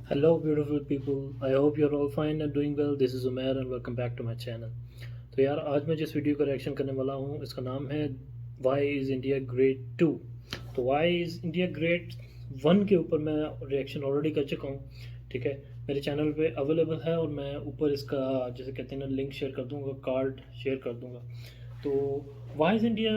Hello, beautiful people. I hope you're all fine and doing well. This is Umair and welcome back to my channel. तो यार आज मैं जिस video का reaction करने वाला हूँ इसका नाम है Why is India Great 2। तो Why is India Great 1 के ऊपर मैं रिएक्शन ऑलरेडी कर चुका हूँ। ठीक है, मेरे चैनल पे अवेलेबल है और मैं ऊपर इसका जैसे कहते हैं ना लिंक शेयर कर दूँगा, कार्ड शेयर कर दूँगा। तो वाई इज़ इंडिया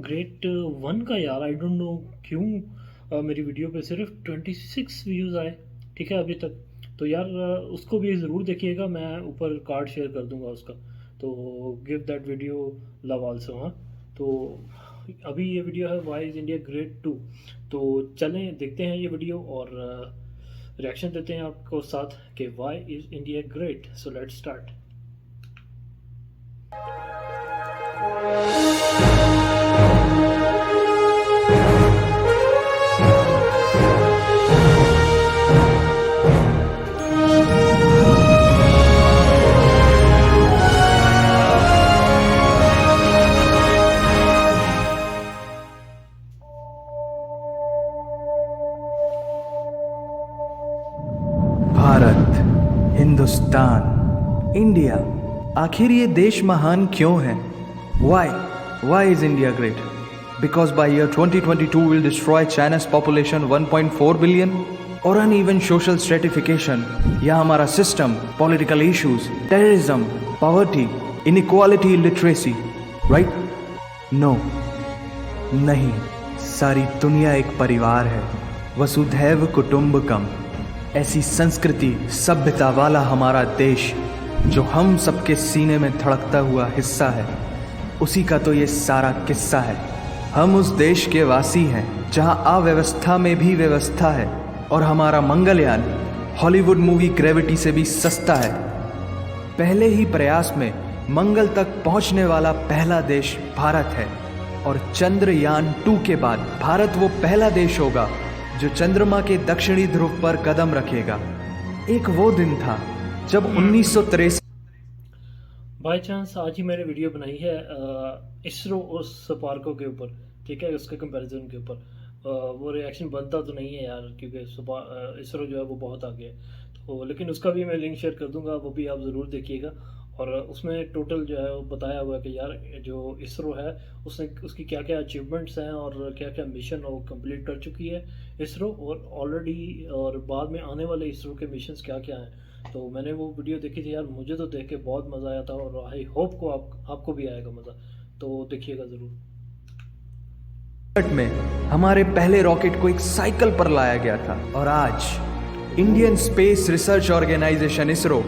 ग्रेट 1 का यार आई डोंट नो क्यों मेरी वीडियो पे सिर्फ 26 व्यूज़ आए। ठीक है अभी तक। तो यार उसको भी ज़रूर देखिएगा, मैं ऊपर कार्ड शेयर कर दूंगा उसका। तो give that video love also. हाँ, तो अभी ये वीडियो है वाई इज़ इंडिया ग्रेट 2। तो चलें देखते हैं ये वीडियो और रिएक्शन देते हैं आपको साथ कि why is India great. So let's start. Bharat, Hindustan, India, आखिर ये देश महान क्यों है? Why is India great? Because by year 2022 will destroy China's population 1.4 billion? और uneven social stratification या हमारा system, political issues, terrorism, poverty, inequality, illiteracy, right? No, नहीं, सारी दुनिया एक परिवार है, वसुधैव कुटुंबकम। ऐसी संस्कृति सभ्यता वाला हमारा देश जो हम सबके सीने में धड़कता हुआ हिस्सा है, उसी का तो ये सारा किस्सा है। हम उस देश के वासी हैं जहां अव्यवस्था में भी व्यवस्था है और हमारा मंगलयान हॉलीवुड मूवी ग्रेविटी से भी सस्ता है। पहले ही प्रयास में मंगल तक पहुंचने वाला पहला देश भारत है और चंद्रयान 2 के बाद भारत वो पहला देश होगा जो चंद्रमा के दक्षिणी ध्रुव पर कदम रखेगा। एक वो दिन था जब 1963 बाय चांस आज ही मैंने वीडियो बनाई है इसरो और स्पार्को के ऊपर। ठीक है, उसके कंपैरिजन के ऊपर वो रिएक्शन बनता तो नहीं है यार, क्योंकि इसरो जो है वो बहुत आगे है। तो लेकिन उसका भी मैं लिंक शेयर कर दूंगा, वो भी आप ज़रूर देखिएगा। और उसमें टोटल जो है वो बताया हुआ है कि यार जो इसरो है उसने उसकी क्या क्या अचीवमेंट्स हैं और क्या क्या मिशन वो कंप्लीट कर चुकी है इसरो, और ऑलरेडी और बाद में आने वाले इसरो के मिशंस क्या क्या हैं। तो मैंने वो वीडियो देखी थी यार, मुझे तो देख के बहुत मज़ा आया था और आई होप को आपको भी आएगा मज़ा। तो देखिएगा ज़रूर। में हमारे पहले रॉकेट को एक साइकिल पर लाया गया था और आज Indian space research organisation ISRO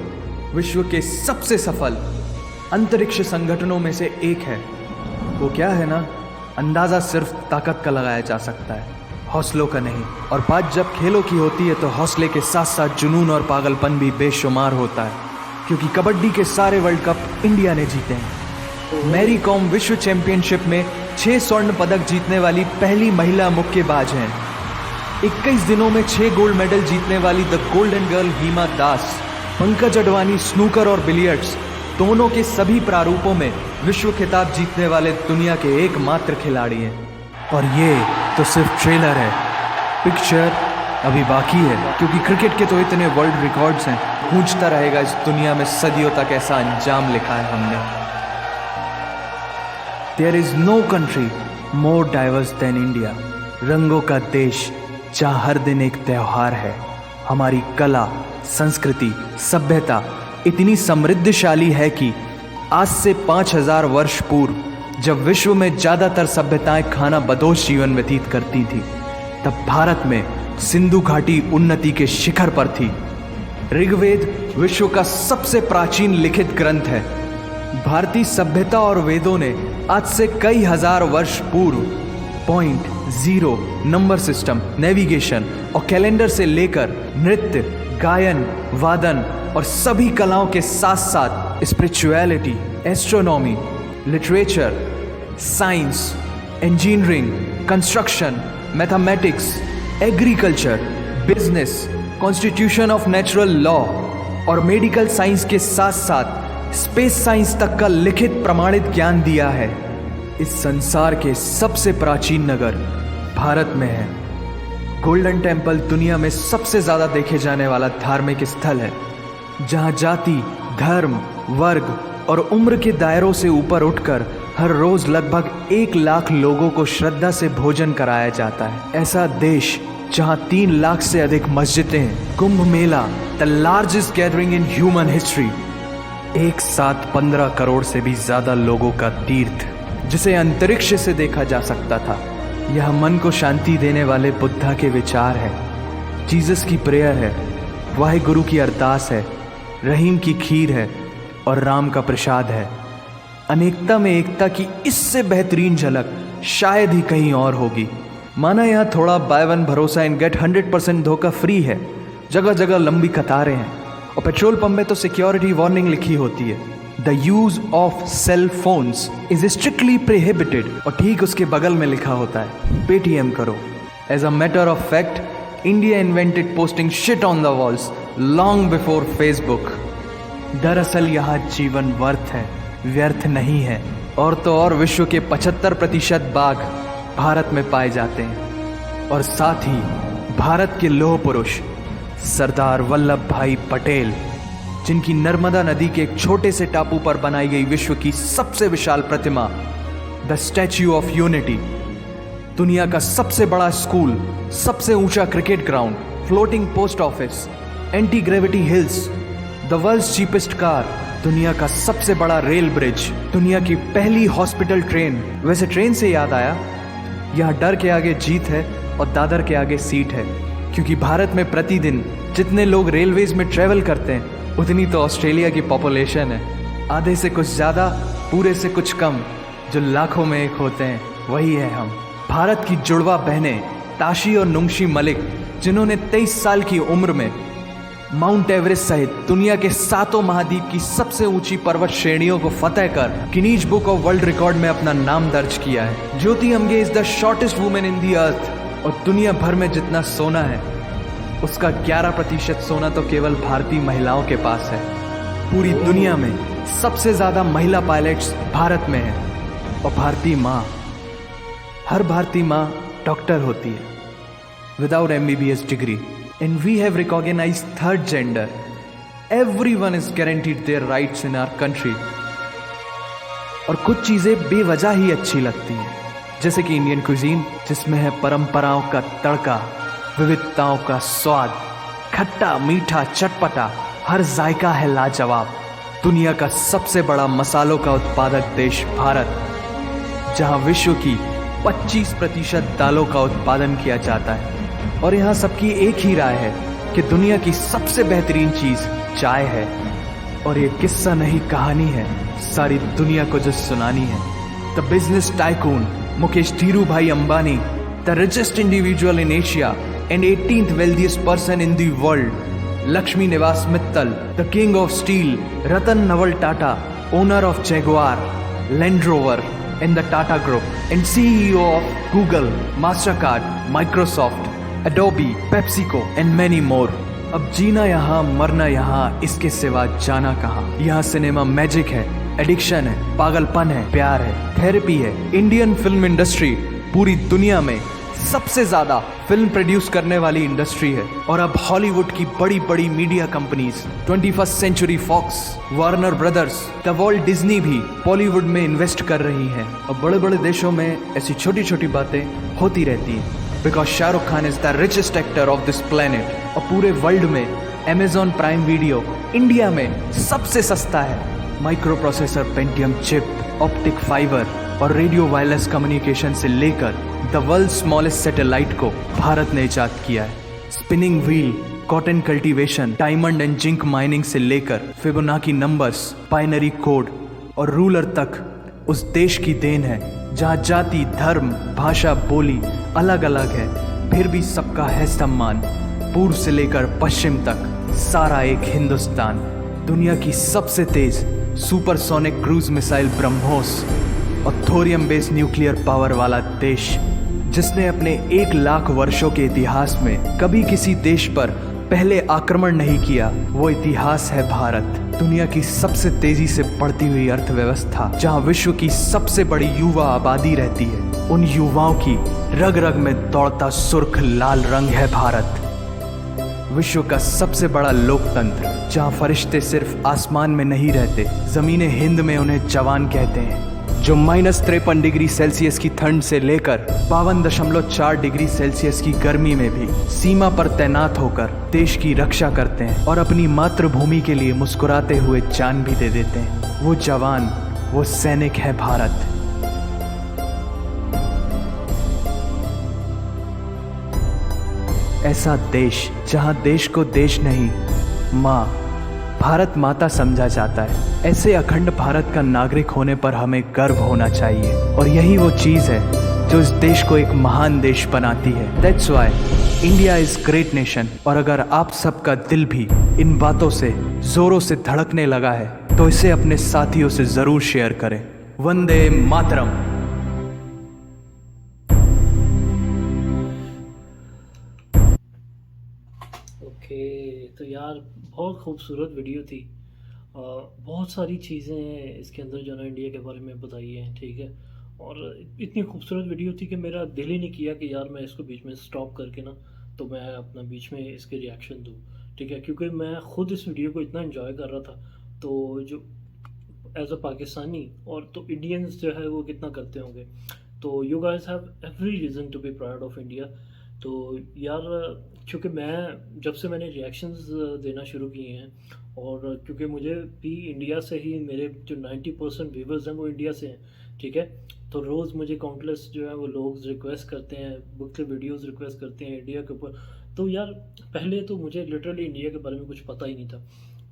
विश्व के सबसे सफल अंतरिक्ष संगठनों में से एक है। वो क्या है ना, अंदाजा सिर्फ ताकत का लगाया जा सकता है, हौसलों का नहीं। और बात जब खेलों की होती है तो हौसले के साथ साथ जुनून और पागलपन भी बेशुमार होता है, क्योंकि कबड्डी के सारे वर्ल्ड कप इंडिया ने जीते हैं। मैरी कॉम विश्व चैंपियनशिप में 6 स्वर्ण पदक जीतने वाली पहली महिला मुक्केबाज हैं। 21 दिनों में 6 गोल्ड मेडल जीतने वाली the golden girl Hima Das. Pankaj Advani snooker और बिलियर्ड्स दोनों के सभी प्रारूपों में विश्व खिताब जीतने वाले दुनिया के एकमात्र खिलाड़ी हैं। और ये तो सिर्फ ट्रेलर है, पिक्चर अभी बाकी है, क्योंकि क्रिकेट के तो इतने वर्ल्ड रिकॉर्ड्स हैं, गूंजता रहेगा इस दुनिया में सदियों तक ऐसा अंजाम लिखा है हमने। There is no country more diverse than India। रंगों का देश जहाँ हर दिन एक त्योहार है। हमारी कला, संस्कृति, सभ्यता इतनी समृद्धशाली है कि आज से 5000 वर्ष पूर्व जब विश्व में ज़्यादातर सभ्यताएं खाना बदोश जीवन व्यतीत करती थी, तब भारत में सिंधु घाटी उन्नति के शिखर पर थी। ऋग्वेद विश्व का सबसे प्राचीन लिखित ग्रंथ है। भारतीय सभ्यता और वेदों ने आज से कई हजार वर्ष पूर्व point, zero, number system, navigation और कैलेंडर से लेकर नृत्य, गायन, वादन और सभी कलाओं के साथ साथ spirituality, astronomy, literature, science, engineering, construction, mathematics, agriculture, business, constitution of natural law और मेडिकल साइंस के साथ साथ स्पेस साइंस तक का लिखित प्रमाणित ज्ञान दिया है। इस संसार के सबसे प्राचीन नगर भारत में है। गोल्डन टेम्पल दुनिया में सबसे ज्यादा देखे जाने वाला धार्मिक स्थल है, जहां जाति, धर्म, वर्ग और उम्र के दायरों से ऊपर उठकर हर रोज लगभग 1 लाख लोगों को श्रद्धा से भोजन कराया जाता है। ऐसा देश जहां 3 लाख से अधिक मस्जिदें, Kumbh Mela, the largest gathering in human history, एक साथ 15 करोड़ से भी ज्यादा लोगों का तीर्थ, जिसे अंतरिक्ष से देखा जा सकता था। यह मन को शांति देने वाले बुद्धा के विचार है, जीसस की प्रेयर है, वाहिगुरु की अरदास है, रहीम की खीर है और राम का प्रसाद है। अनेकता में एकता की इससे बेहतरीन झलक शायद ही कहीं और होगी। माना यहाँ थोड़ा बाय वन भरोसा एंड गेट 100% धोखा फ्री है, जगह जगह लंबी कतारें हैं और पेट्रोल पंप में तो सिक्योरिटी वार्निंग लिखी होती है, the use of cell phones is strictly prohibited, और ठीक उसके बगल में लिखा होता है पेटीएम करो। As a matter of fact, India invented posting shit on the walls long before Facebook. दरअसल यहाँ जीवन वर्थ है, व्यर्थ नहीं है। और तो और विश्व के 75% बाघ भारत में पाए जाते हैं, और साथ ही भारत के लौह पुरुष सरदार वल्लभ भाई पटेल, जिनकी नर्मदा नदी के एक छोटे से टापू पर बनाई गई विश्व की सबसे विशाल प्रतिमा द स्टैच्यू ऑफ यूनिटी, दुनिया का सबसे बड़ा स्कूल, सबसे ऊंचा cricket ground, floating post office, anti gravity hills, the world's cheapest car, दुनिया का सबसे बड़ा रेल ब्रिज, दुनिया की पहली हॉस्पिटल ट्रेन। वैसे ट्रेन से याद आया, यहाँ डर के आगे जीत है और दादर के आगे सीट है, क्योंकि भारत में प्रतिदिन जितने लोग रेलवेज में ट्रेवल करते हैं उतनी तो ऑस्ट्रेलिया की पॉपुलेशन है। आधे से कुछ ज़्यादा, पूरे से कुछ कम, जो लाखों में एक होते हैं, वही है हम। भारत की जुड़वा बहनें ताशी और नुंगशी मलिक, जिन्होंने 23 साल की उम्र में माउंट एवरेस्ट सहित दुनिया के 7 महाद्वीप की सबसे ऊंची पर्वत श्रेणियों को फतेह कर Guinness book of world record में अपना नाम दर्ज किया है। Jyoti Amge is the shortest women in the earth, और दुनिया भर में जितना सोना है उसका 11% सोना तो केवल भारतीय महिलाओं के पास है। पूरी दुनिया में सबसे ज्यादा महिला पायलट्स भारत में है, और भारतीय माँ, हर भारतीय माँ डॉक्टर होती है without MBBS degree. And we have recognized third gender. Everyone is guaranteed their rights in our country. और कुछ चीजें बेवजह ही अच्छी लगती हैं, जैसे कि इंडियन कुजीन, जिसमें है परंपराओं का तड़का, विविधताओं का स्वाद, खट्टा मीठा चटपटा, हर जायका है लाजवाब। दुनिया का सबसे बड़ा मसालों का उत्पादक देश भारत, जहां विश्व की 25% दालों का उत्पादन किया जाता है, और यहाँ सबकी एक ही राय है कि दुनिया की सबसे बेहतरीन चीज चाय है। और ये किस्सा नहीं, कहानी है, सारी दुनिया को जो सुनानी है। The business tycoon Mukesh Dhirubhai Ambani, the richest individual in Asia and 18th wealthiest person in the world, Lakshmi Nivas Mittal, the king of steel, Ratan Naval Tata, owner of Jaguar, Land Rover and the Tata Group, and CEO of Google, Mastercard, Microsoft, Adobe, PepsiCo and many more. अब जीना यहाँ, मरना यहाँ, इसके सिवा जाना कहाँ। यहाँ cinema magic है, एडिक्शन है, पागलपन है, प्यार है, थेरेपी है। इंडियन फिल्म इंडस्ट्री पूरी दुनिया में सबसे ज्यादा फिल्म प्रोड्यूस करने वाली इंडस्ट्री है। और अब हॉलीवुड की बड़ी बड़ी media companies, 21st century Fox, Warner Brothers, the Walt Disney भी बॉलीवुड में इन्वेस्ट कर रही हैं। और बड़े बड़े देशों में ऐसी छोटी छोटी बातें होती रहती हैं, because Shahrukh Khan is the richest actor of this planet. और पूरे वर्ल्ड में Amazon प्राइम वीडियो इंडिया में सबसे सस्ता है। Micro processor Pentium chip, optic fibre और रेडियो वायरलेस कम्युनिकेशन से लेकर द वर्ल्ड स्मॉलेस्ट सैटेलाइट को भारत ने इजाद किया है। Spinning wheel, cotton cultivation, diamond and zinc mining से लेकर फिबोनाची नंबर्स, बाइनरी कोड और रूलर तक उस देश की देन है, जहाँ जाति, धर्म, भाषा, बोली अलग अलग है, फिर भी सबका है सम्मान। पूर्व से लेकर पश्चिम तक सारा एक हिंदुस्तान। दुनिया की सबसे तेज सुपरसोनिक क्रूज मिसाइल ब्रह्मोस और थोरियम बेस्ड न्यूक्लियर पावर वाला देश, जिसने अपने 1 लाख वर्षों के इतिहास में कभी किसी देश पर पहले आक्रमण नहीं किया, वो इतिहास है भारत। दुनिया की सबसे तेजी से बढ़ती हुई अर्थव्यवस्था, जहां विश्व की सबसे बड़ी युवा आबादी रहती है, उन युवाओं की रग रग में दौड़ता सुर्ख लाल रंग है भारत। विश्व का सबसे बड़ा लोकतंत्र, जहां फरिश्ते सिर्फ आसमान में नहीं रहते, जमीने हिंद में उन्हें जवान कहते हैं, जो -53 डिग्री सेल्सियस की ठंड से लेकर 52.4 डिग्री सेल्सियस की गर्मी में भी सीमा पर तैनात होकर देश की रक्षा करते हैं और अपनी मातृभूमि के लिए मुस्कुराते हुए जान भी दे देते हैं। वो जवान, वो सैनिक है भारत। ऐसा देश जहां देश को देश नहीं, माँ, भारत माता समझा जाता है। ऐसे अखंड भारत का नागरिक होने पर हमें गर्व होना चाहिए, और यही वो चीज़ है जो इस देश को एक महान देश बनाती है। That's why India is great nation. और अगर आप सबका दिल भी इन बातों से जोरों से धड़कने लगा है तो इसे अपने साथियों से जरूर शेयर करें। वंदे मातरम। ओके, तो यार बहुत खूबसूरत वीडियो थी। बहुत सारी चीज़ें इसके अंदर जो ना इंडिया के बारे में बताई हैं, ठीक है। और इतनी खूबसूरत वीडियो थी कि मेरा दिल ही नहीं किया कि यार मैं इसको बीच में स्टॉप करके ना तो मैं अपना बीच में इसके रिएक्शन दूँ, ठीक है, क्योंकि मैं ख़ुद इस वीडियो को इतना एंजॉय कर रहा था। तो जो एज अ पाकिस्तानी, और तो इंडियंस जो है वो कितना करते होंगे। तो you guys have every reason to be proud of India. तो यार क्योंकि मैं जब से मैंने रिएक्शंस देना शुरू किए हैं, और क्योंकि मुझे भी इंडिया से ही मेरे जो 90% व्यूवर्स हैं वो इंडिया से हैं, ठीक है। तो रोज़ मुझे काउंटलेस जो है वो लोग रिक्वेस्ट करते हैं, बुक के वीडियोस रिक्वेस्ट करते हैं इंडिया के ऊपर। तो यार पहले तो मुझे लिटरली इंडिया के बारे में कुछ पता ही नहीं था।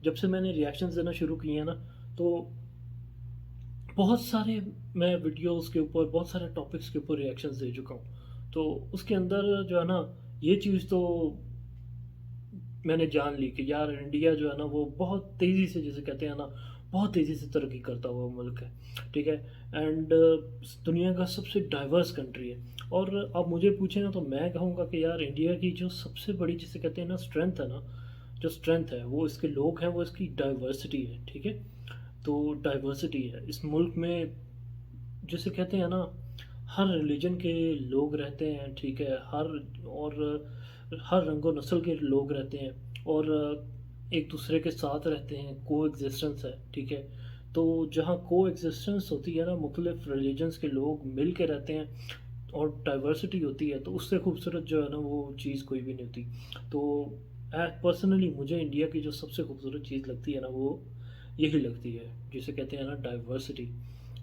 जब से मैंने रिएक्शंस देना शुरू किए हैं ना, तो बहुत सारे मैं वीडियोस के ऊपर, बहुत सारे टॉपिक्स के ऊपर रिएक्शंस दे चुका हूँ। तो उसके अंदर जो है ना, ये चीज़ तो मैंने जान ली कि यार इंडिया जो है ना वो बहुत तेज़ी से, जैसे कहते हैं ना, बहुत तेज़ी से तरक्की करता हुआ मुल्क है, ठीक है। एंड दुनिया का सबसे डाइवर्स कंट्री है। और आप मुझे पूछें ना तो मैं कहूँगा कि यार इंडिया की जो सबसे बड़ी, जिसे कहते हैं ना, स्ट्रेंथ है ना, जो स्ट्रेंथ है वो इसके लोग हैं, वो इसकी डाइवर्सिटी है, ठीक है। तो डाइवर्सिटी है इस मुल्क में, जिसे कहते हैं ना, हर रिलीजन के लोग रहते हैं, ठीक है, हर रंगो नस्ल के लोग रहते हैं, और एक दूसरे के साथ रहते हैं, को एग्जिस्टेंस है, ठीक है। तो जहाँ को एग्जिस्टेंस होती है ना, मुख्तलिफ रिलीजन्स के लोग मिल के रहते हैं और डाइवर्सिटी होती है, तो उससे खूबसूरत जो है ना वो चीज़ कोई भी नहीं होती। तो पर्सनली मुझे इंडिया की जो सबसे खूबसूरत चीज़ लगती है ना, वो यही लगती है, जिसे कहते हैं ना डाइवर्सिटी,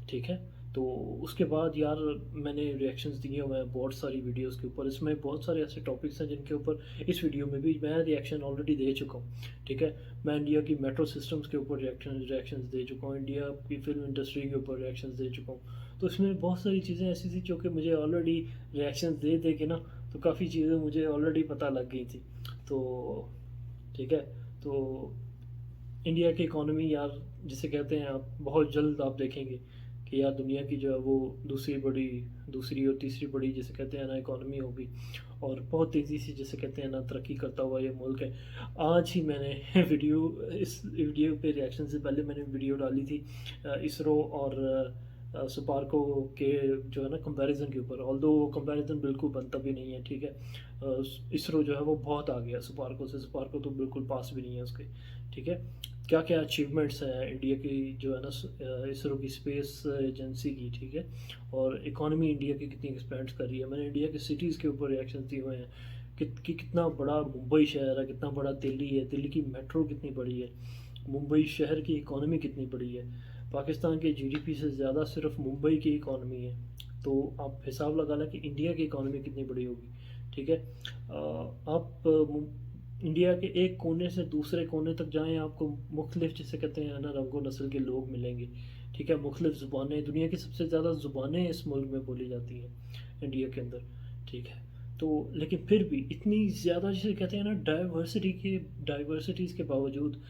ठीक है। तो उसके बाद यार मैंने रिएक्शंस दिए हुए हैं बहुत सारी वीडियोस के ऊपर। इसमें बहुत सारे ऐसे टॉपिक्स हैं जिनके ऊपर इस वीडियो में भी मैं रिएक्शन ऑलरेडी दे चुका हूँ, ठीक है। मैं इंडिया की मेट्रो सिस्टम्स के ऊपर रिएक्शंस दे चुका हूँ, इंडिया की फिल्म इंडस्ट्री के ऊपर रिएक्शंस दे चुका हूँ। तो इसमें बहुत सारी चीज़ें ऐसी थी जो कि मुझे ऑलरेडी रिएक्शंस दे दे के ना, तो काफ़ी चीज़ें मुझे ऑलरेडी पता लग गई थी। तो ठीक है, तो इंडिया की इकॉनमी यार, जिसे कहते हैं, आप बहुत जल्द आप देखेंगे कि यार दुनिया की जो है वो दूसरी और तीसरी बड़ी, जिसे कहते हैं ना, इकॉनमी होगी, और बहुत तेज़ी से, जिसे कहते हैं ना, तरक्की करता हुआ ये मुल्क है। आज ही मैंने इस वीडियो पे रिएक्शन से पहले मैंने वीडियो डाली थी इसरो और सुपार्को के जो है ना कंपैरिजन के ऊपर। ऑल्दो कंपैरिजन बिल्कुल बनता भी नहीं है, ठीक है। इसरो जो है वो बहुत आ गया सुपार्को से, सुपार्को तो बिल्कुल पास भी नहीं है उसके, ठीक है। क्या क्या अचीवमेंट्स हैं इंडिया की जो है ना, इसरो की स्पेस एजेंसी की, ठीक है। और इकॉनमी इंडिया की कितनी एक्सपेंड कर रही है। मैंने इंडिया के सिटीज़ के ऊपर रिएक्शन दिए हुए हैं कि कितना बड़ा मुंबई शहर है, कितना बड़ा दिल्ली है, दिल्ली की मेट्रो कितनी बड़ी है, मुंबई शहर की इकॉनमी कितनी बड़ी है। पाकिस्तान के जीडीपी से ज़्यादा सिर्फ मुंबई की इकॉनमी है। तो आप हिसाब लगा लें कि इंडिया की इकॉनमी कितनी बड़ी होगी, ठीक है। आप इंडिया के एक कोने से दूसरे कोने तक जाएं, आपको मुख्तलिफ, जिसे कहते हैं ना, रंगो नस्ल के लोग मिलेंगे, ठीक है। मुख्तलिफ ज़ुबानें, दुनिया की सबसे ज़्यादा ज़ुबानें इस मुल्क में बोली जाती हैं इंडिया के अंदर, ठीक है। तो लेकिन फिर भी इतनी ज़्यादा, जिसे कहते हैं ना, डाइवर्सिटीज़ के बावजूद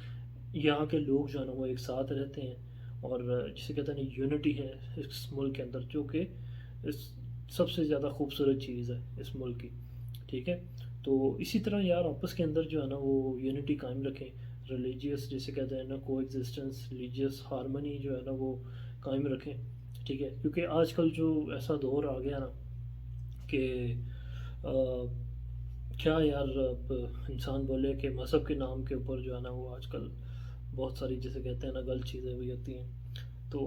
यहाँ के लोग जो है ना वो एक साथ रहते हैं, और जिसे कहते हैं ना, यूनिटी है इस मुल्क के अंदर, जो कि इस सबसे ज़्यादा खूबसूरत चीज़ है इस मुल्क की, ठीक है। तो इसी तरह यार आपस के अंदर जो है ना वो यूनिटी कायम रखें, रिलीजियस, जिसे कहते हैं ना, को एग्जिस्टेंस, रिलीजियस हारमनी जो है ना वो कायम रखें, ठीक है, क्योंकि आजकल जो ऐसा दौर आ गया ना कि क्या यार, अब इंसान बोले कि मज़हब के नाम के ऊपर जो है ना वो आजकल बहुत सारी जैसे कहते हैं ना गलत चीज़ें भी होती हैं। तो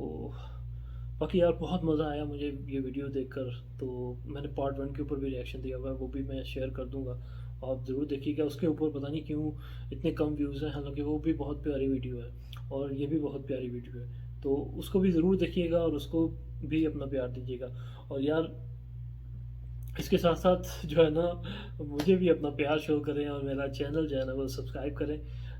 बाकी यार बहुत मज़ा आया मुझे ये वीडियो देखकर। तो मैंने पार्ट 1 के ऊपर भी रिएक्शन दिया हुआ है, वो भी मैं शेयर कर दूंगा, आप ज़रूर देखिएगा। उसके ऊपर पता नहीं क्यों इतने कम व्यूज़ हैं, हालांकि वो भी बहुत प्यारी वीडियो है और ये भी बहुत प्यारी वीडियो है। तो उसको भी ज़रूर देखिएगा और उसको भी अपना प्यार दीजिएगा। और यार इसके साथ साथ जो है ना मुझे भी अपना प्यार शो करें और मेरा चैनल जो है ना वो सब्सक्राइब करें।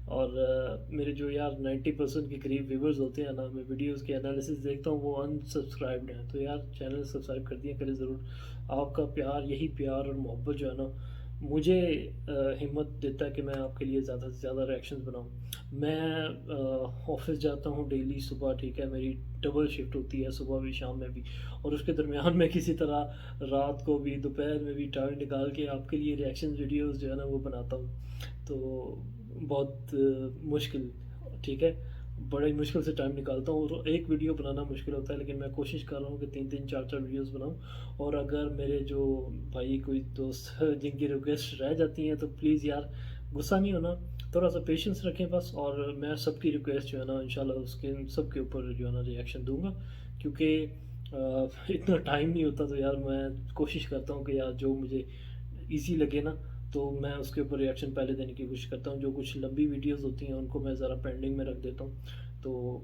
और मेरे जो यार 90% के करीब व्यूवर्स होते हैं ना, मैं वीडियोस के एनालिसिस देखता हूँ वो अनसब्सक्राइब्ड हैं। तो यार चैनल सब्सक्राइब कर दिया करें ज़रूर। आपका प्यार, यही प्यार और मोहब्बत जो है ना मुझे हिम्मत देता है कि मैं आपके लिए ज़्यादा से ज़्यादा रिएक्शंस बनाऊँ। मैं ऑफिस जाता हूँ डेली सुबह, ठीक है, मेरी डबल शिफ्ट होती है, सुबह भी शाम में भी। और उसके दरमियान में किसी तरह रात को भी दोपहर में भी टाइम निकाल के आपके लिए रिएक्शन वीडियोस जो है ना वो बनाता हूँ। तो बहुत मुश्किल, ठीक है, बड़ी मुश्किल से टाइम निकालता हूँ और एक वीडियो बनाना मुश्किल होता है, लेकिन मैं कोशिश कर रहा हूँ कि 3-3 4-4 वीडियोस बनाऊँ। और अगर मेरे जो भाई कोई दोस्त जिनकी रिक्वेस्ट रह जाती हैं तो प्लीज़ यार गुस्सा नहीं होना, थोड़ा सा पेशेंस रखें बस। और मैं सबकी रिक्वेस्ट जो है ना इंशाल्लाह उसके सब के ऊपर जो है ना रिएक्शन दूंगा, क्योंकि इतना टाइम नहीं होता। तो यार मैं कोशिश करता हूँ कि यार जो मुझे इजी लगे ना तो मैं उसके ऊपर रिएक्शन पहले देने की कोशिश करता हूँ। जो कुछ लंबी वीडियोस होती हैं उनको मैं ज़रा पेंडिंग में रख देता हूँ। तो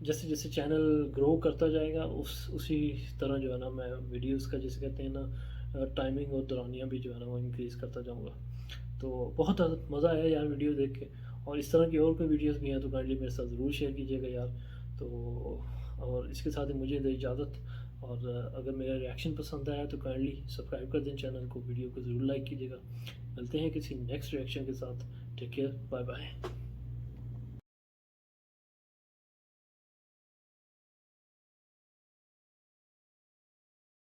जैसे जैसे चैनल ग्रो करता जाएगा उसी तरह जो है ना मैं वीडियोस का जैसे कहते हैं ना टाइमिंग और दौरानियाँ भी जो है ना वो इंक्रीज़ करता जाऊँगा। तो बहुत मज़ा आया यार वीडियो देख के। और इस तरह की और कोई वीडियोस भी हैं तो काइंडली मेरे साथ ज़रूर शेयर कीजिएगा यार। तो और इसके साथ ही मुझे दे इजाज़त। और अगर मेरा रिएक्शन पसंद आया तो काइंडली सब्सक्राइब कर दें चैनल को, वीडियो को ज़रूर लाइक कीजिएगा। मिलते हैं किसी नेक्स्ट रिएक्शन के साथ। Take care, bye bye.